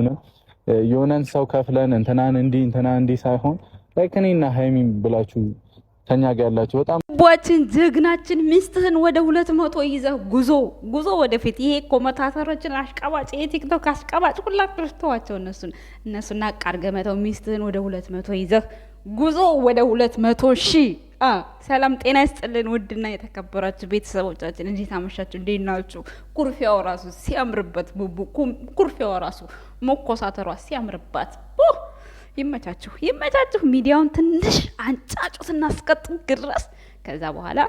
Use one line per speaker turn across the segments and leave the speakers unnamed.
ነው የሆነን ሰው ከፍለን እንትናን እንዲ ሳይሆን ላይክ እኔና ሃይሚ ብላችሁ ከኛ ጋር ያላችሁ በጣም
ቧችን ጀግናችን ሚስትህን ወደ 200 ይዘህ ጉዞ ወደፊት። ይሄ ኮመንታተሮችን አሽቃባጭ የቲክቶክ አሽቃባጭ ሁላችሁ ተዋቸው። እነሱና አቃርገመተው ሚስትህን ወደ 200 ይዘህ ጉዞ ወደ 200 ሺህ። ሰላም ጤና ይስጥልን ውድና የተከበራችሁ ቤተሰቦቻችን እንዴት አመሻችሁ? እንዴት ናችሁ? ኩርፊያው ራሱ ሲያምርበት ኩርፊያው ራሱ መኮሳተሯ ሲያምርባት ይመቻችሁ። ሚዲያውን ትንሽ አንጫጩት እናስቀጥም ድረስ። ከዛ በኋላ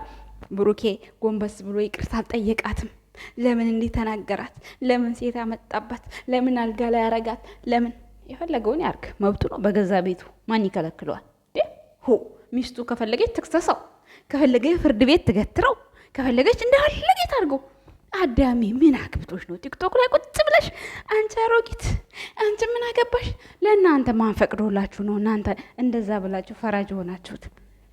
ብሩኬ ጎንበስ ብሎ ይቅርታ አልጠየቃትም። ለምን እንዲህ ተናገራት? ለምን ሴት አመጣባት? ለምን አልጋ ላይ ያረጋት? ለምን የፈለገውን ያርግ፣ መብቱ ነው። በገዛ ቤቱ ማን ይከለክለዋል? ሚስቱ ከፈለገች ትክሰሰው፣ ከፈለገች ፍርድ ቤት ትገትረው፣ ከፈለገች እንደፈለገች አድርገው። አዳሚ ምን አግብቶሽ ነው ቲክቶክ ላይ ቁጭ ብለሽ አንቺ አሮጊት፣ አንቺ ምን አገባሽ? ለእናንተ ማን ፈቅዶላችሁ ነው እናንተ እንደዛ ብላችሁ ፈራጅ ሆናችሁት?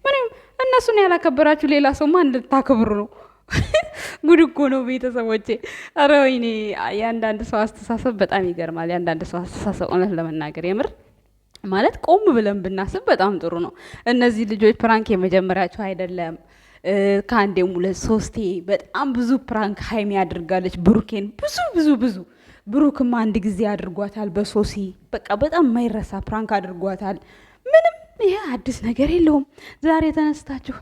ምንም እነሱን ያላከበራችሁ ሌላ ሰው ማን ልታከብሩ ነው? ጉድ እኮ ነው ቤተሰቦቼ። ኧረ ወይኔ! የአንዳንድ ሰው አስተሳሰብ በጣም ይገርማል። የአንዳንድ ሰው አስተሳሰብ እውነት ለመናገር የምር ማለት ቆም ብለን ብናስብ በጣም ጥሩ ነው። እነዚህ ልጆች ፕራንክ የመጀመሪያቸው አይደለም። ከአንዴም ሁለት ሶስቴ በጣም ብዙ ፕራንክ ሃይሚ አድርጋለች ብሩኬን፣ ብዙ ብሩክም አንድ ጊዜ አድርጓታል በሶሲ በቃ በጣም የማይረሳ ፕራንክ አድርጓታል። ምንም ይሄ አዲስ ነገር የለውም። ዛሬ ተነስታችሁ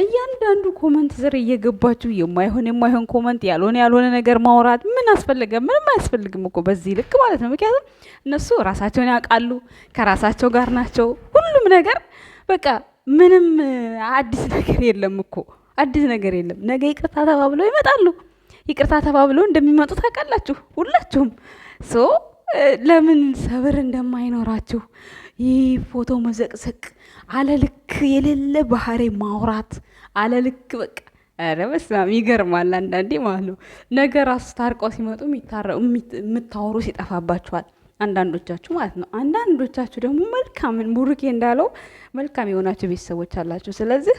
እያንዳንዱ ኮመንት ስር እየገባችሁ የማይሆን ኮመንት ያልሆነ ነገር ማውራት ምን አስፈለገ? ምንም አያስፈልግም እኮ በዚህ ልክ ማለት ነው። ምክንያቱም እነሱ ራሳቸውን ያውቃሉ፣ ከራሳቸው ጋር ናቸው። ሁሉም ነገር በቃ ምንም አዲስ ነገር የለም እኮ አዲስ ነገር የለም። ነገ ይቅርታ ተባብለው ይመጣሉ። ይቅርታ ተባብለው እንደሚመጡ ታውቃላችሁ ሁላችሁም። ለምን ሰብር እንደማይኖራችሁ ይህ ፎቶ መዘቅዘቅ፣ አለልክ የሌለ ባህሪ ማውራት አለልክ በቃ ኧረ በስመ አብ ይገርማል። አንዳንዴ ማለት ነው ነገ ራሱ ታርቀው ሲመጡ የምታወሩ ሲጠፋባችኋል አንዳንዶቻችሁ ማለት ነው። አንዳንዶቻችሁ ደግሞ መልካምን ቡሩኬ እንዳለው መልካም የሆናችሁ ቤተሰቦች አላችሁ። ስለዚህ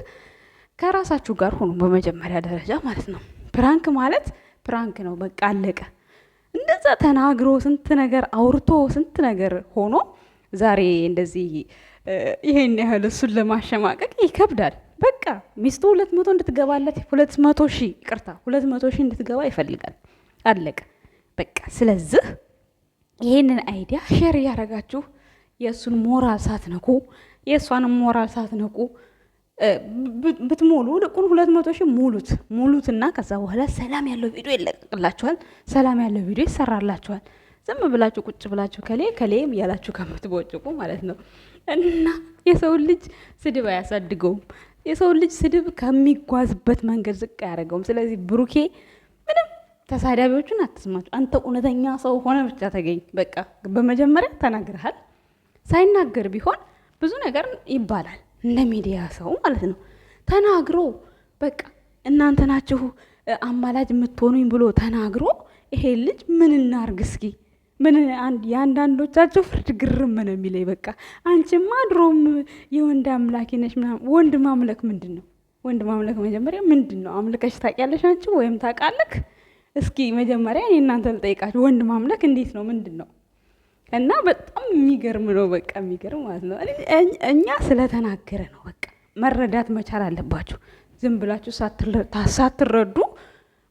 ከራሳችሁ ጋር ሆኑ በመጀመሪያ ደረጃ ማለት ነው። ፕራንክ ማለት ፕራንክ ነው፣ በቃ አለቀ። እንደዛ ተናግሮ ስንት ነገር አውርቶ ስንት ነገር ሆኖ ዛሬ እንደዚህ ይሄን ያህል እሱን ለማሸማቀቅ ይከብዳል። በቃ ሚስቱ 200 እንድትገባለት 200 ሺህ ይቅርታ 200 ሺህ እንድትገባ ይፈልጋል። አለቀ በቃ። ስለዚህ ይሄንን አይዲያ ሼር እያደረጋችሁ የእሱን ሞራል ሳትነኩ የእሷንም ሞራል ሳትነኩ ብትሞሉ ልቁን 200 ሺህ ሙሉትና ከዛ በኋላ ሰላም ያለው ቪዲዮ ይለቀቅላችኋል። ሰላም ያለው ቪዲዮ ይሰራላችኋል። ዝም ብላችሁ ቁጭ ብላችሁ ከሌም ያላችሁ ከምትቦጭቁ ማለት ነው። እና የሰው ልጅ ስድብ አያሳድገውም። የሰው ልጅ ስድብ ከሚጓዝበት መንገድ ዝቅ አያደርገውም። ስለዚህ ብሩኬ ምንም ተሳዳቢዎቹን አትስማችሁ። አንተ እውነተኛ ሰው ሆነ ብቻ ተገኝ። በቃ በመጀመሪያ ተናግረሃል። ሳይናገር ቢሆን ብዙ ነገር ይባላል እንደ ሚዲያ ሰው ማለት ነው። ተናግሮ በቃ እናንተ ናችሁ አማላጅ የምትሆኑኝ ብሎ ተናግሮ ይሄ ልጅ ምን እናርግ እስኪ? ምን የአንዳንዶቻቸው ፍርድ ግርም ነው የሚለኝ። በቃ አንቺማ ድሮም የወንድ አምላኪ ነሽ ምናምን። ወንድ ማምለክ ምንድን ነው? ወንድ ማምለክ መጀመሪያ ምንድን ነው? አምልከሽ ታውቂያለሽ አንቺ ወይም ታውቃለህ? እስኪ መጀመሪያ እኔ እናንተ ልጠይቃችሁ፣ ወንድ ማምለክ እንዴት ነው? ምንድን ነው? እና በጣም የሚገርም ነው። በቃ የሚገርም ማለት ነው። እኛ ስለተናገረ ነው በቃ መረዳት መቻል አለባችሁ። ዝም ብላችሁ ሳትረዱ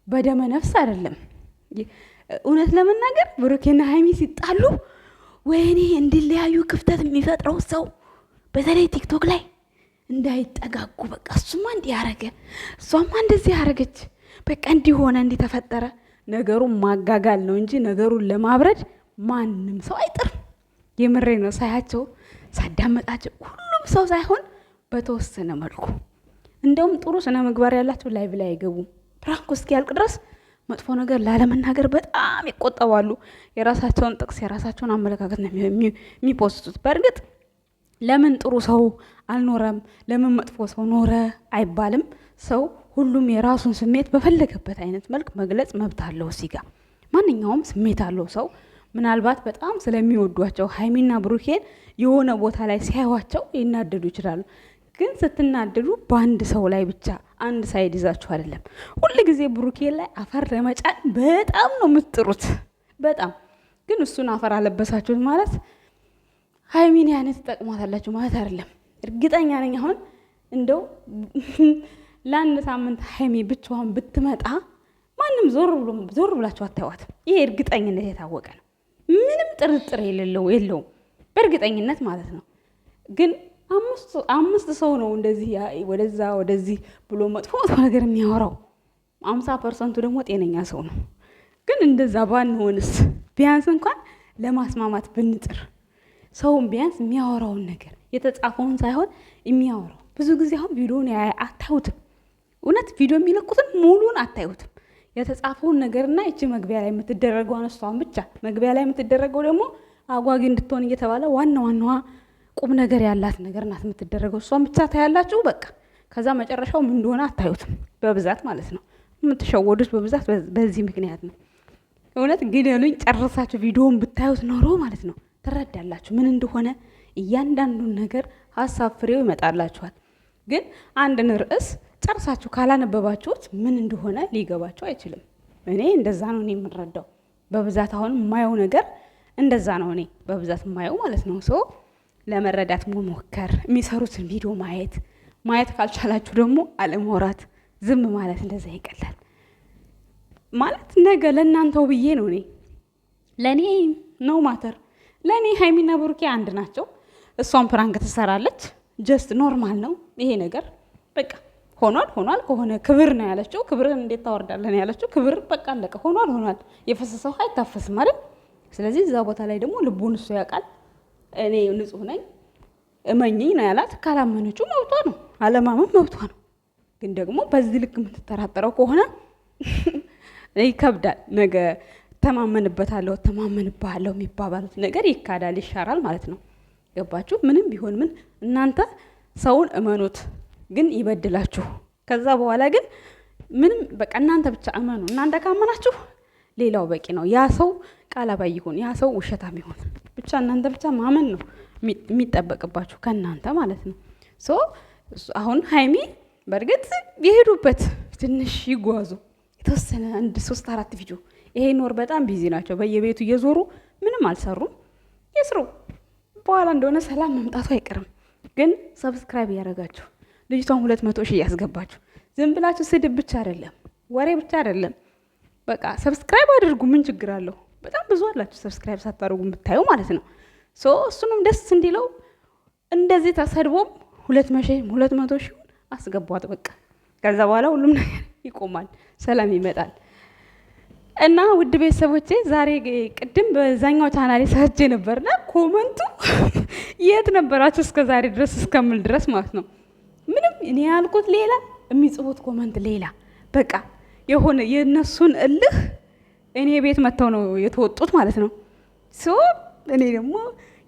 በደመ ነፍስ አይደለም። እውነት ለመናገር ብሩኬና ሃይሚ ሲጣሉ ወይኔ እንዲለያዩ ክፍተት የሚፈጥረው ሰው በተለይ ቲክቶክ ላይ እንዳይጠጋጉ በቃ እሱማ እንዲህ ያረገ እሷማ እንደዚህ ያረገች በቃ እንዲሆነ እንዲተፈጠረ ነገሩን ማጋጋል ነው እንጂ ነገሩን ለማብረድ ማንም ሰው አይጥርም። የምሬ ነው። ሳያቸው ሳዳመጣቸው ሁሉም ሰው ሳይሆን በተወሰነ መልኩ እንደውም ጥሩ ስነ ምግባር ያላቸው ላይቭ ላይ አይገቡም። ፕራንክ እስኪያልቅ ድረስ መጥፎ ነገር ላለመናገር በጣም ይቆጠባሉ። የራሳቸውን ጥቅስ የራሳቸውን አመለካከት ነው የሚፖስቱት። በእርግጥ ለምን ጥሩ ሰው አልኖረም ለምን መጥፎ ሰው ኖረ አይባልም። ሰው ሁሉም የራሱን ስሜት በፈለገበት አይነት መልክ መግለጽ መብት አለው። እዚህ ጋር ማንኛውም ስሜት አለው ሰው። ምናልባት በጣም ስለሚወዷቸው ሃይሚና ብሩኬን የሆነ ቦታ ላይ ሲያዩዋቸው ይናደዱ ይችላሉ። ግን ስትናደዱ በአንድ ሰው ላይ ብቻ አንድ ሳይድ ይዛችሁ አይደለም። ሁሉ ጊዜ ብሩኬን ላይ አፈር ለመጫን በጣም ነው የምትጥሩት። በጣም ግን እሱን አፈር አለበሳችሁት ማለት ሀይሚን ያኔ ትጠቅሟታላችሁ ማለት አይደለም። እርግጠኛ ነኝ አሁን እንደው ለአንድ ሳምንት ሀይሚ ብቻዋን ብትመጣ ማንም ዞር ብላችሁ አታዩዋትም። ይሄ እርግጠኝነት የታወቀ ነው። ምንም ጥርጥር የለውም በእርግጠኝነት ማለት ነው። ግን አምስት ሰው ነው እንደዚህ ወደዛ ወደዚህ ብሎ መጥፎ ነገር የሚያወራው። 50% ደግሞ ጤነኛ ሰው ነው። ግን እንደዛ ባንሆንስ ቢያንስ እንኳን ለማስማማት ብንጥር ሰውን ቢያንስ የሚያወራውን ነገር የተጻፈውን ሳይሆን የሚያወራው ብዙ ጊዜ አሁን ቪዲዮን አታዩትም። እውነት ቪዲዮ የሚለቁትን ሙሉን አታዩትም። የተጻፈውን ነገርና እቺ መግቢያ ላይ የምትደረገው አነሷን ብቻ መግቢያ ላይ የምትደረገው ደግሞ አጓጊ እንድትሆን እየተባለ ዋናዋ ቁም ነገር ያላት ነገር ናት የምትደረገው። እሷን ብቻ ታያላችሁ በቃ። ከዛ መጨረሻው ምን እንደሆነ አታዩትም በብዛት ማለት ነው። የምትሸወዱት በብዛት በዚህ ምክንያት ነው። እውነት ግደሉኝ ጨርሳችሁ ቪዲዮውን ብታዩት ኖሮ ማለት ነው ትረዳላችሁ ምን እንደሆነ። እያንዳንዱን ነገር ሀሳብ ፍሬው ይመጣላችኋል። ግን አንድን ርዕስ ጨርሳችሁ ካላነበባችሁት ምን እንደሆነ ሊገባችሁ አይችልም። እኔ እንደዛ ነው እኔ የምረዳው በብዛት። አሁን የማየው ነገር እንደዛ ነው እኔ በብዛት የማየው ማለት ነው። ሰው ለመረዳት መሞከር፣ የሚሰሩትን ቪዲዮ ማየት ካልቻላችሁ ደግሞ አለማውራት፣ ዝም ማለት እንደዛ ይቀላል ማለት። ነገ ለእናንተው ብዬ ነው እኔ ለእኔ ነው ማተር ለእኔ ሀይሚና ብሩኬ አንድ ናቸው። እሷን ፕራንክ ትሰራለች። ጀስት ኖርማል ነው ይሄ ነገር በቃ ሆኗል። ከሆነ ክብር ነው ያለችው። ክብርን እንዴት ታወርዳለን ያለችው። ክብር በቃ አለቀ። ሆኗል። የፈሰሰው አይታፈስም አይደል? ስለዚህ እዛ ቦታ ላይ ደግሞ ልቡን እሱ ያውቃል። እኔ ንጹህ ነኝ እመኝኝ ነው ያላት። ካላመነችው መብቷ ነው፣ አለማመን መብቷ ነው። ግን ደግሞ በዚህ ልክ የምትጠራጠረው ከሆነ ይከብዳል። ነገ ተማመንበታለሁ የሚባባሉት ነገር ይካዳል፣ ይሻራል ማለት ነው። ገባችሁ? ምንም ቢሆን ምን እናንተ ሰውን እመኑት፣ ግን ይበድላችሁ። ከዛ በኋላ ግን ምንም በቃ እናንተ ብቻ እመኑ። እናንተ ካመናችሁ ሌላው በቂ ነው። ያ ሰው ቃላባይ ይሁን፣ ያ ሰው ውሸታም ይሁን፣ ብቻ እናንተ ብቻ ማመን ነው የሚጠበቅባችሁ ከእናንተ ማለት ነው። ሶ አሁን ሀይሚ በእርግጥ የሄዱበት ትንሽ ይጓዙ የተወሰነ 1-3-4 ቪዲዮ። ይሄን ወር በጣም ቢዚ ናቸው። በየቤቱ እየዞሩ ምንም አልሰሩም። ይስሩ። በኋላ እንደሆነ ሰላም መምጣቱ አይቀርም። ግን ሰብስክራይብ እያደረጋችሁ ልጅቷን 200 ሺህ እያስገባችሁ ዝም ብላችሁ ስድብ ብቻ አይደለም፣ ወሬ ብቻ አይደለም። በቃ ሰብስክራይብ አድርጉ። ምን ችግር አለው? በጣም ብዙ አላችሁ ሰብስክራይብ ሳታደርጉ የምታዩ ማለት ነው። ሶ እሱንም ደስ እንዲለው እንደዚህ ተሰድቦም 200 ሺህ አስገቧት በቃ። ከዛ በኋላ ሁሉም ነገር ይቆማል፣ ሰላም ይመጣል። እና ውድ ቤተሰቦቼ ዛሬ ቅድም በዛኛው ቻናሌ ሰርቼ ነበርና ኮመንቱ የት ነበራችሁ እስከ ዛሬ ድረስ እስከምል ድረስ ማለት ነው። ምንም እኔ ያልኩት ሌላ የሚጽፉት ኮመንት ሌላ። በቃ የሆነ የነሱን እልህ እኔ ቤት መጥተው ነው የተወጡት ማለት ነው። ሶ እኔ ደግሞ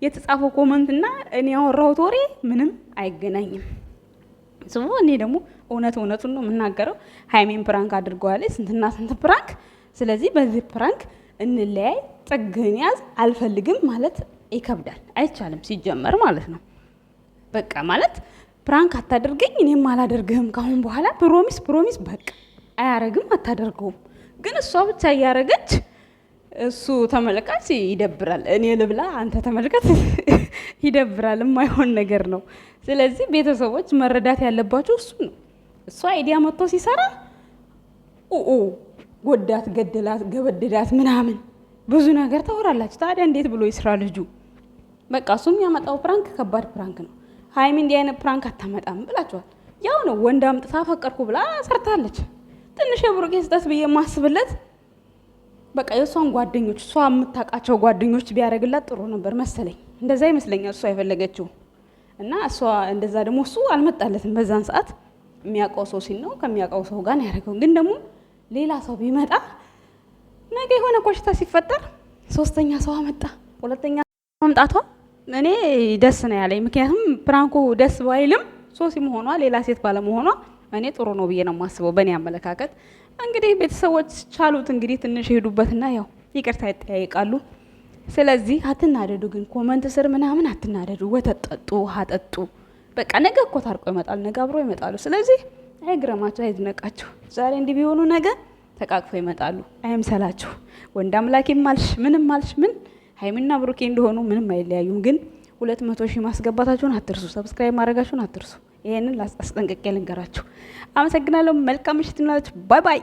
የተጻፈው ኮመንትና እኔ ያወራሁት ወሬ ምንም አይገናኝም። ሶ እኔ ደግሞ እውነቱን ነው የምናገረው። ሀይሜን ፕራንክ አድርገዋለች ስንትና ስንት ፕራንክ። ስለዚህ በዚህ ፕራንክ እንለያይ፣ ጥግህን ያዝ፣ አልፈልግም ማለት ይከብዳል፣ አይቻልም ሲጀመር ማለት ነው። በቃ ማለት ፕራንክ አታደርገኝ እኔም አላደርግህም ካሁን በኋላ ፕሮሚስ በቃ አያረግም፣ አታደርገውም። ግን እሷ ብቻ እያረገች እሱ ተመልካች ይደብራል። እኔ ልብላ አንተ ተመልካች ይደብራል፣ የማይሆን ነገር ነው። ስለዚህ ቤተሰቦች መረዳት ያለባቸው እሱ ነው። እሷ አይዲያ መጥቶ ሲሰራ ጎዳት፣ ገደላት፣ ገበደዳት ምናምን ብዙ ነገር ታወራላችሁ። ታዲያ እንዴት ብሎ ይስራ ልጁ? በቃ እሱም ያመጣው ፕራንክ ከባድ ፕራንክ ነው። ሀይሚ እንዲህ አይነት ፕራንክ አታመጣም ብላችኋል። ያው ነው ወንድ አምጥታ ፈቀርኩ ብላ ሰርታለች። ትንሽ የብሩኬ ስህተት ብዬ የማስብለት በቃ የእሷን ጓደኞች እሷ የምታውቃቸው ጓደኞች ቢያደርግላት ጥሩ ነበር መሰለኝ። እንደዛ ይመስለኛል እሷ የፈለገችው እና እሷ እንደዛ ደግሞ እሱ አልመጣለትም በዛን ሰዓት። የሚያውቀው ሰው ሲል ነው ከሚያውቀው ሰው ጋር ያደረገው። ግን ደግሞ ሌላ ሰው ቢመጣ ነገ የሆነ ኮሽታ ሲፈጠር ሶስተኛ ሰው አመጣ፣ ሁለተኛ መምጣቷ እኔ ደስ ነው ያለኝ። ምክንያቱም ፕራንኩ ደስ ባይልም ሶሲ መሆኗ ሌላ ሴት ባለመሆኗ እኔ ጥሩ ነው ብዬ ነው የማስበው በእኔ አመለካከት። እንግዲህ ቤተሰቦች ቻሉት እንግዲህ ትንሽ ሄዱበትና ያው ይቅርታ ይጠያይቃሉ። ስለዚህ አትናደዱ፣ ግን ኮመንት ስር ምናምን አትናደዱ። ወተት ጠጡ፣ ውሃ ጠጡ። በቃ ነገ እኮ ታርቆ ይመጣል፣ ነገ አብሮ ይመጣሉ። ስለዚህ አይግረማችሁ፣ አይድነቃችሁ። ዛሬ እንዲህ ቢሆኑ ነገ ተቃቅፈው ይመጣሉ። አይምሰላችሁ። ወንድ አምላኬም ማልሽ ምንም ማልሽ ምን ሀይሚና ብሩኬ እንደሆኑ ምንም አይለያዩም። ግን 200,000 ማስገባታችሁን አትርሱ። ሰብስክራይብ ማድረጋችሁን አትርሱ። ይሄንን አስጠንቅቄ ልንገራችሁ። አመሰግናለሁ። መልካም ምሽት ይሁንላችሁ። ባይ ባይ።